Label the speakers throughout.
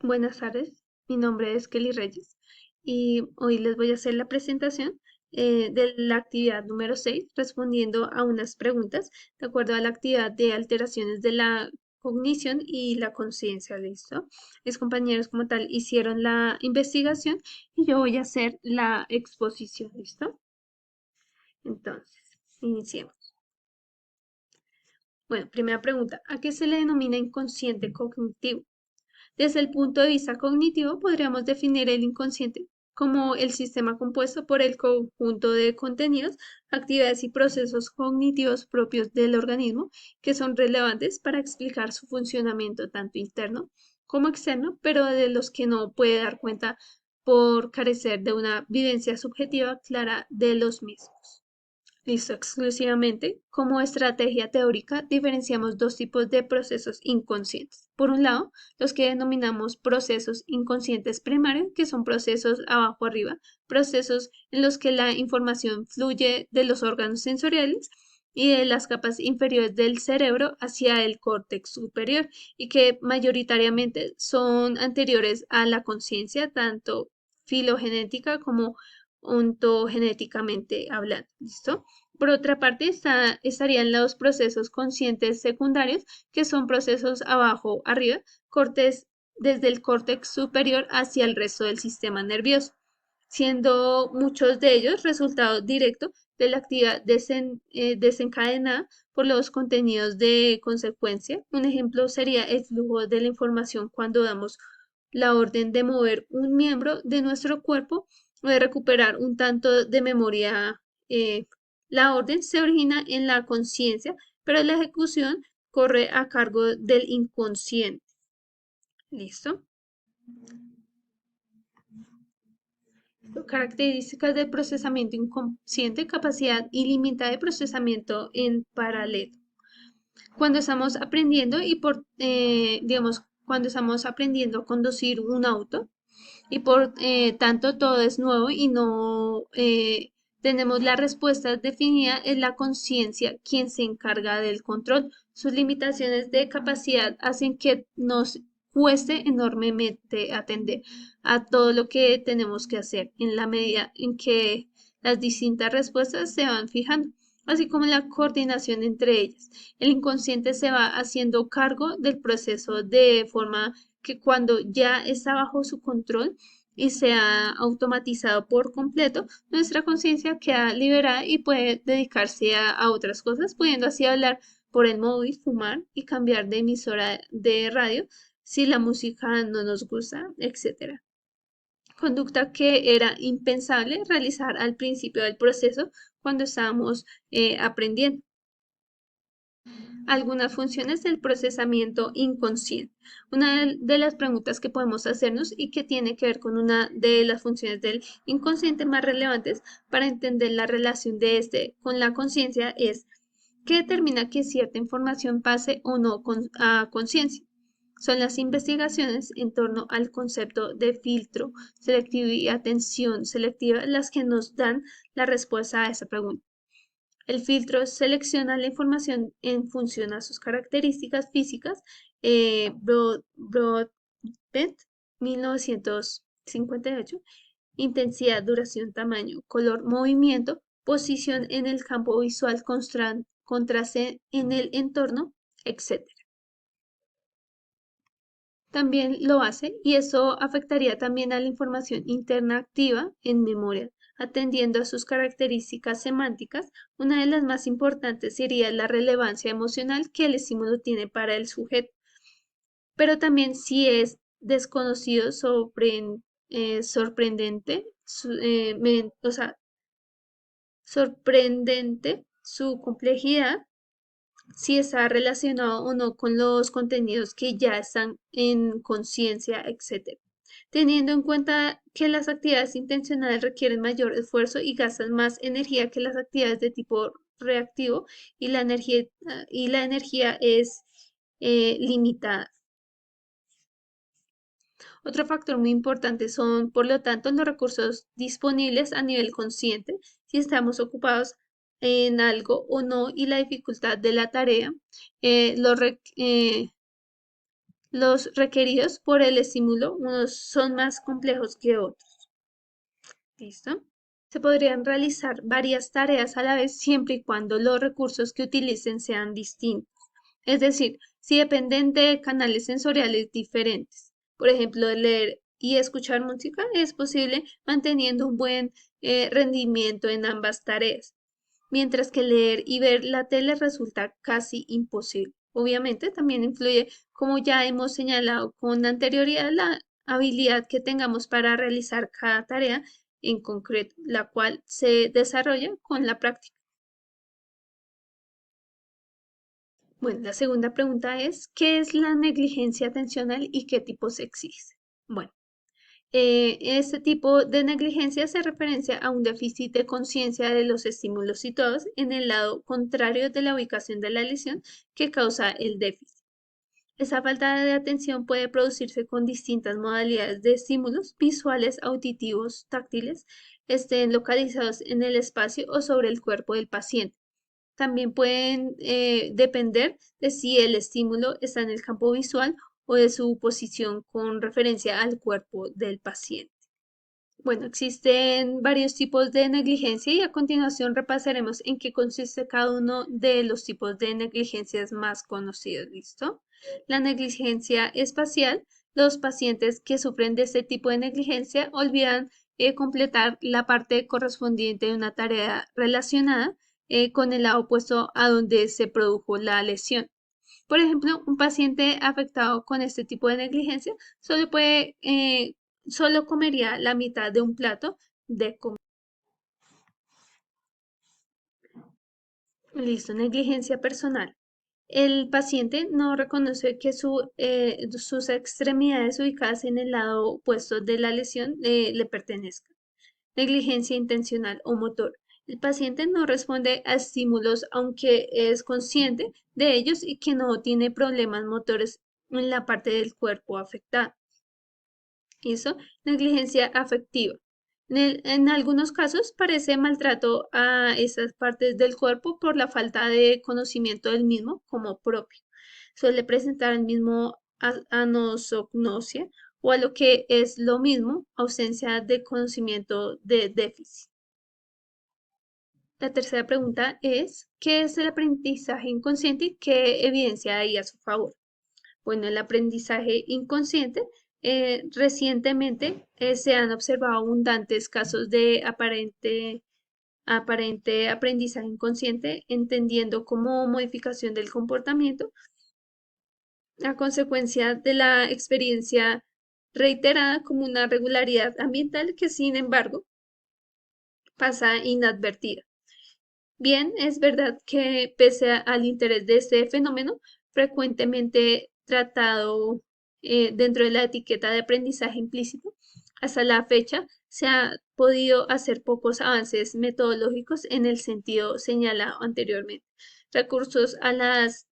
Speaker 1: Buenas tardes, mi nombre es Kelly Reyes y hoy les voy a hacer la presentación de la actividad número 6, respondiendo a unas preguntas de acuerdo a la actividad de alteraciones de la cognición y la conciencia. ¿Listo? Mis compañeros como tal hicieron la investigación y yo voy a hacer la exposición. ¿Listo? Entonces, iniciemos. Bueno, primera pregunta, ¿a qué se le denomina inconsciente cognitivo? Desde el punto de vista cognitivo, podríamos definir el inconsciente como el sistema compuesto por el conjunto de contenidos, actividades y procesos cognitivos propios del organismo que son relevantes para explicar su funcionamiento tanto interno como externo, pero de los que no puede dar cuenta por carecer de una vivencia subjetiva clara de los mismos. Listo, exclusivamente. Como estrategia teórica, diferenciamos dos tipos de procesos inconscientes. Por un lado, los que denominamos procesos inconscientes primarios, que son procesos abajo arriba, procesos en los que la información fluye de los órganos sensoriales y de las capas inferiores del cerebro hacia el córtex superior y que mayoritariamente son anteriores a la conciencia, tanto filogenética como ontogenéticamente hablando. ¿Listo? Por otra parte, estarían los procesos conscientes secundarios, que son procesos abajo, arriba, cortes desde el córtex superior hacia el resto del sistema nervioso, siendo muchos de ellos resultado directo de la actividad desencadenada por los contenidos de consecuencia. Un ejemplo sería el flujo de la información cuando damos la orden de mover un miembro de nuestro cuerpo o de recuperar un tanto de memoria. La orden se origina en la conciencia, pero la ejecución corre a cargo del inconsciente. ¿Listo? Características del procesamiento inconsciente, capacidad ilimitada de procesamiento en paralelo. Cuando estamos aprendiendo digamos, cuando estamos aprendiendo a conducir un auto y por tanto todo es nuevo y no tenemos la respuesta definida, es la conciencia quien se encarga del control. Sus limitaciones de capacidad hacen que nos cueste enormemente atender a todo lo que tenemos que hacer en la medida en que las distintas respuestas se van fijando, así como la coordinación entre ellas. El inconsciente se va haciendo cargo del proceso de forma que cuando ya está bajo su control y se ha automatizado por completo, nuestra conciencia queda liberada y puede dedicarse a otras cosas, pudiendo así hablar por el móvil, fumar y cambiar de emisora de radio si la música no nos gusta, etcétera. Conducta que era impensable realizar al principio del proceso cuando estábamos aprendiendo. Algunas funciones del procesamiento inconsciente. Una de las preguntas que podemos hacernos y que tiene que ver con una de las funciones del inconsciente más relevantes para entender la relación de este con la conciencia es ¿qué determina que cierta información pase o no a conciencia? Son las investigaciones en torno al concepto de filtro selectivo y atención selectiva las que nos dan la respuesta a esa pregunta. El filtro selecciona la información en función a sus características físicas. Broadbent, 1958. Intensidad, duración, tamaño, color, movimiento, posición en el campo visual, contraste en el entorno, etc. También lo hace y eso afectaría también a la información interna activa en memoria. Atendiendo a sus características semánticas, una de las más importantes sería la relevancia emocional que el estímulo tiene para el sujeto, pero también si es desconocido, sorprendente, o sea, sorprendente su complejidad, si está relacionado o no con los contenidos que ya están en conciencia, etcétera. Teniendo en cuenta que las actividades intencionales requieren mayor esfuerzo y gastan más energía que las actividades de tipo reactivo y la energía es limitada. Otro factor muy importante son, por lo tanto, los recursos disponibles a nivel consciente, si estamos ocupados en algo o no, y la dificultad de la tarea, eh, los, re- eh, Los requeridos por el estímulo, unos son más complejos que otros. ¿Listo? Se podrían realizar varias tareas a la vez siempre y cuando los recursos que utilicen sean distintos. Es decir, si dependen de canales sensoriales diferentes. Por ejemplo, leer y escuchar música es posible manteniendo un buen rendimiento en ambas tareas, mientras que leer y ver la tele resulta casi imposible. Obviamente también influye, como ya hemos señalado con anterioridad, la habilidad que tengamos para realizar cada tarea en concreto, la cual se desarrolla con la práctica. Bueno, la segunda pregunta es, ¿qué es la negligencia atencional y qué tipos existe? Bueno, este tipo de negligencia se referencia a un déficit de conciencia de los estímulos situados en el lado contrario de la ubicación de la lesión que causa el déficit. Esa falta de atención puede producirse con distintas modalidades de estímulos visuales, auditivos, táctiles, estén localizados en el espacio o sobre el cuerpo del paciente. También pueden depender de si el estímulo está en el campo visual o de su posición con referencia al cuerpo del paciente. Bueno, existen varios tipos de negligencia y a continuación repasaremos en qué consiste cada uno de los tipos de negligencias más conocidos. ¿Listo? La negligencia espacial. Los pacientes que sufren de este tipo de negligencia olvidan completar la parte correspondiente de una tarea relacionada con el lado opuesto a donde se produjo la lesión. Por ejemplo, un paciente afectado con este tipo de negligencia solo comería la mitad de un plato de comida. Listo, negligencia personal. El paciente no reconoce que sus extremidades ubicadas en el lado opuesto de la lesión le pertenezcan. Negligencia intencional o motor. El paciente no responde a estímulos aunque es consciente de ellos y que no tiene problemas motores en la parte del cuerpo afectada. ¿Listo? Negligencia afectiva. En algunos casos parece maltrato a esas partes del cuerpo por la falta de conocimiento del mismo como propio. Suele presentar el mismo anosognosia o a lo que es lo mismo, ausencia de conocimiento de déficit. La tercera pregunta es, ¿qué es el aprendizaje inconsciente y qué evidencia hay a su favor? Bueno, el aprendizaje inconsciente, recientemente se han observado abundantes casos de aparente aprendizaje inconsciente, entendiendo como modificación del comportamiento a consecuencia de la experiencia reiterada como una regularidad ambiental que, sin embargo, pasa inadvertida. Bien, es verdad que pese al interés de este fenómeno, frecuentemente tratado dentro de la etiqueta de aprendizaje implícito, hasta la fecha se ha podido hacer pocos avances metodológicos en el sentido señalado anteriormente. Recursos a las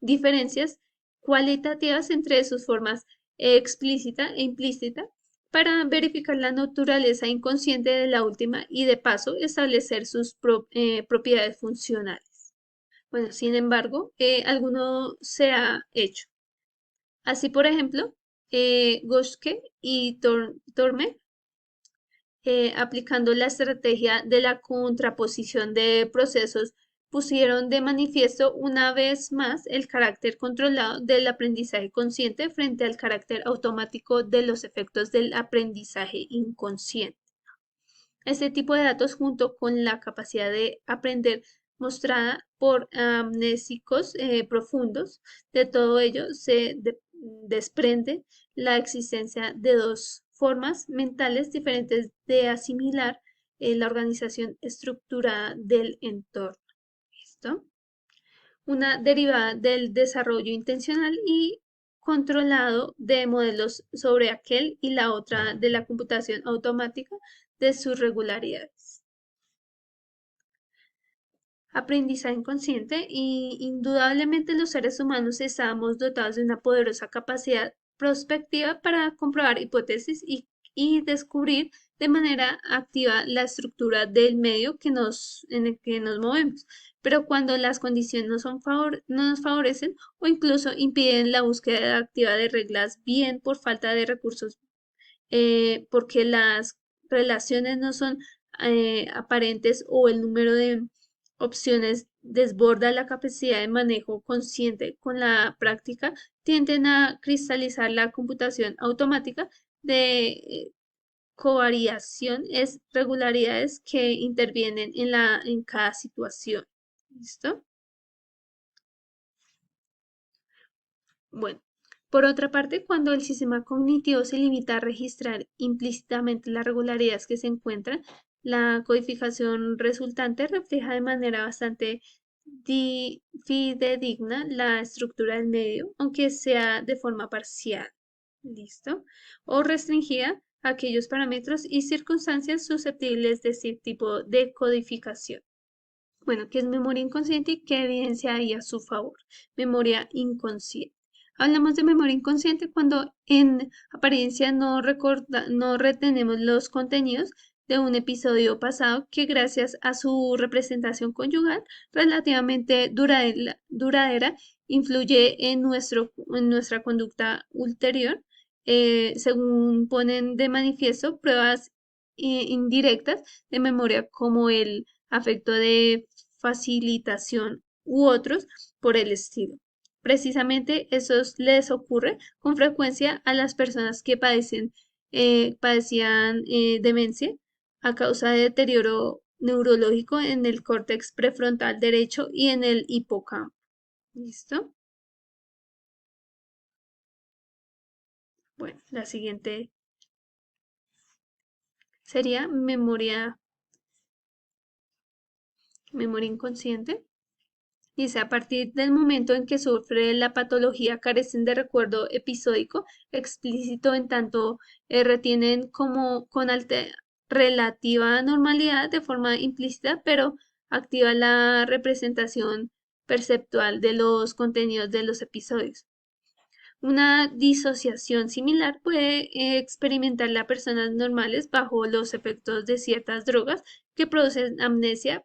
Speaker 1: diferencias cualitativas entre sus formas explícita e implícita para verificar la naturaleza inconsciente de la última y de paso establecer sus propiedades funcionales. Bueno, sin embargo, alguno se ha hecho. Así, por ejemplo, Goschke y Torme, aplicando la estrategia de la contraposición de procesos, pusieron de manifiesto una vez más el carácter controlado del aprendizaje consciente frente al carácter automático de los efectos del aprendizaje inconsciente. Este tipo de datos, junto con la capacidad de aprender mostrada por amnésicos profundos, de todo ello desprende la existencia de dos formas mentales diferentes de asimilar la organización estructurada del entorno. ¿Listo? Una derivada del desarrollo intencional y controlado de modelos sobre aquel y la otra de la computación automática de sus regularidades. Aprendizaje inconsciente y indudablemente los seres humanos estamos dotados de una poderosa capacidad prospectiva para comprobar hipótesis y descubrir de manera activa la estructura del medio en el que nos movemos. pero cuando las condiciones no nos favorecen o incluso impiden la búsqueda activa de reglas, bien por falta de recursos, porque las relaciones no son aparentes o el número de opciones desborda la capacidad de manejo consciente con la práctica, tienden a cristalizar la computación automática de covariación, es regularidades que intervienen en cada situación. ¿Listo? Bueno, por otra parte, cuando el sistema cognitivo se limita a registrar implícitamente las regularidades que se encuentran, la codificación resultante refleja de manera bastante fidedigna la estructura del medio, aunque sea de forma parcial. ¿Listo? O restringida a aquellos parámetros y circunstancias susceptibles de este tipo de codificación. Bueno, ¿qué es memoria inconsciente y qué evidencia hay a su favor? Memoria inconsciente. Hablamos de memoria inconsciente cuando en apariencia no retenemos los contenidos de un episodio pasado que gracias a su representación conyugal relativamente duradera influye en nuestra conducta ulterior, según ponen de manifiesto pruebas indirectas de memoria como el afecto de facilitación u otros por el estilo. Precisamente eso les ocurre con frecuencia a las personas que padecían demencia a causa de deterioro neurológico en el córtex prefrontal derecho y en el hipocampo. ¿Listo? Bueno, la siguiente sería memoria inconsciente. Dice, a partir del momento en que sufre la patología, carecen de recuerdo episódico explícito, en tanto retienen como con relativa normalidad de forma implícita, pero activa la representación perceptual de los contenidos de los episodios. Una disociación similar puede experimentar las personas normales bajo los efectos de ciertas drogas que producen amnesia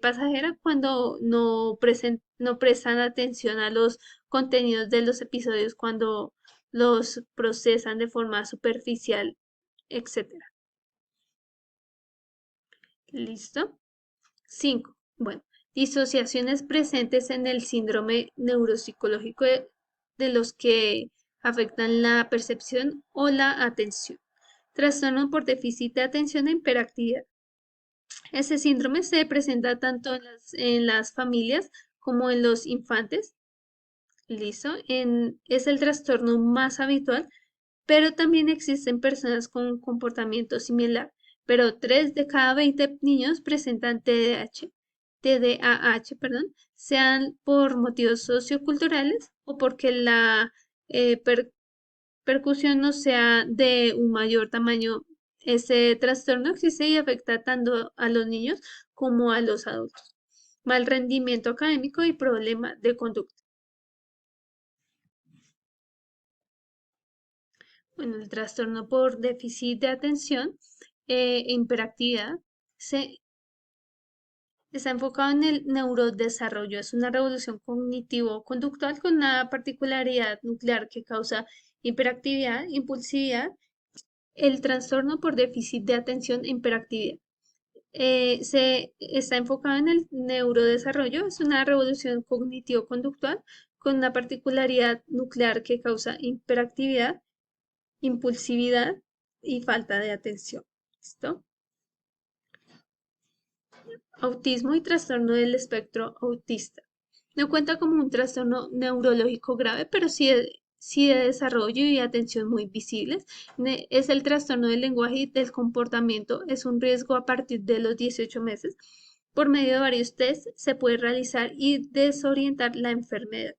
Speaker 1: pasajera cuando no prestan atención a los contenidos de los episodios, cuando los procesan de forma superficial, etcétera. ¿Listo? 5. Bueno, disociaciones presentes en el síndrome neuropsicológico de los que afectan la percepción o la atención. Trastorno por déficit de atención e hiperactividad. Ese síndrome se presenta tanto en las familias como en los infantes. ¿Listo? Es el trastorno más habitual, pero también existen personas con comportamiento similar. Pero 3 de cada 20 niños presentan TDAH, perdón, sean por motivos socioculturales o porque la percusión no sea de un mayor tamaño. Ese trastorno existe y afecta tanto a los niños como a los adultos. Mal rendimiento académico y problema de conducta. Bueno, el trastorno por déficit de atención e hiperactividad se está enfocado en el neurodesarrollo. Es una revolución cognitivo-conductual con una particularidad nuclear que causa hiperactividad, impulsividad. El trastorno por déficit de atención e hiperactividad se está enfocado en el neurodesarrollo. Es una revolución cognitivo-conductual con una particularidad nuclear que causa hiperactividad, impulsividad y falta de atención. ¿Listo? Autismo y trastorno del espectro autista. No cuenta como un trastorno neurológico grave, pero sí de desarrollo y atención muy visibles. Es el trastorno del lenguaje y del comportamiento. Es un riesgo a partir de los 18 meses. Por medio de varios tests se puede realizar y desorientar la enfermedad.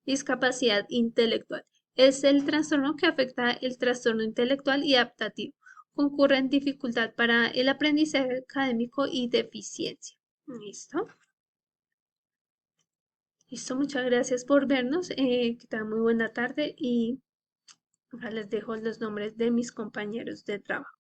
Speaker 1: Discapacidad intelectual. Es el trastorno que afecta el trastorno intelectual y adaptativo. Concurre en dificultad para el aprendizaje académico y deficiencia. ¿Listo? Listo, muchas gracias por vernos. Que tengan muy buena tarde y ahora les dejo los nombres de mis compañeros de trabajo.